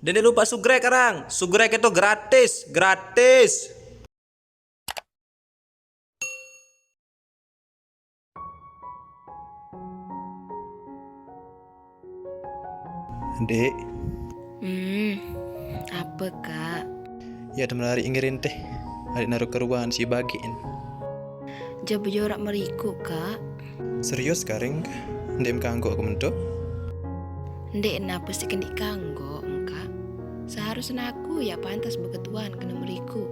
Dan jangan lupa sugrek karang. Sugrek itu gratis, gratis. Dek, Apa kak? ya temen lari ingerin teh. Adik naruh ke ruangan si bagiin. Jauh jorak meriku kak. Serius kareng? Ndek mkanggo aku mentok? Ndek napa sih kendik kanggo kak? Seharusnya aku ya pantas beketuan kena meriku.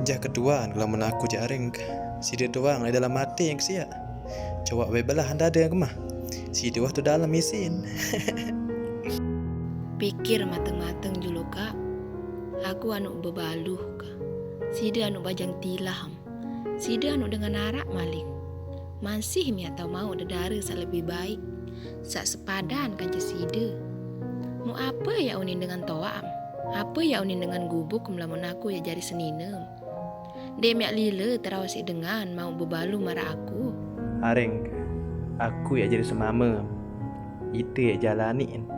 Jah keduaan kalau menaku jareng. Si dia doang di dalam hati yang sia. Coba bebelah anda ada yang kemah. Si dia waktu dalam isin. Pikir mateng-mateng dulu kak. Aku anu bebaluh kak. Sida anu bajang tilam. Sida anu dengan arak maling. Masih mi atau mau dedare sa lebih baik. Sak sepadan kan sida. Mau apa ya unin dengan toam? Apa ya unin dengan gubuk melamun aku ya jari seninem. Dia miak lila terawasi dengan mau bebalu marah aku. Areng, aku ya jadi semama. Itu ya jalanin.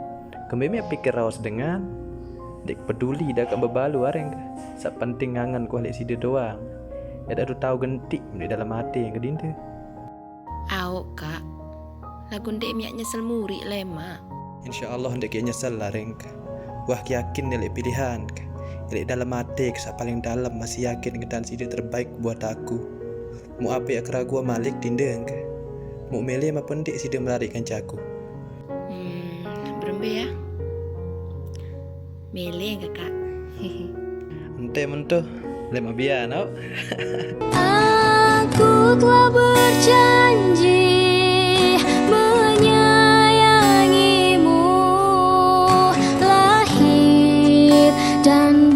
Kembali pikir rawas dengan dek peduli dah kan bebalu areng. Sak penting ngangan ku alik si dia doang. Ya dah tahu gentik di dalam hati yang kedinda. Au kak. Lagu dek miak nyesel muri lema. InsyaAllah hendak nyesal lah reng. Wah yakin nilai pilihan. Nilai dalam hati sak paling dalam masih yakin kedan si dia terbaik buat aku. Mau apa ya keraguan malik dindeng. Mau milih apa pendik si dia melarikan caku. Berembe ya. Mele kakak. Ente mentuh lema biar no. Aku telah berjanji menyayangimu lahir dan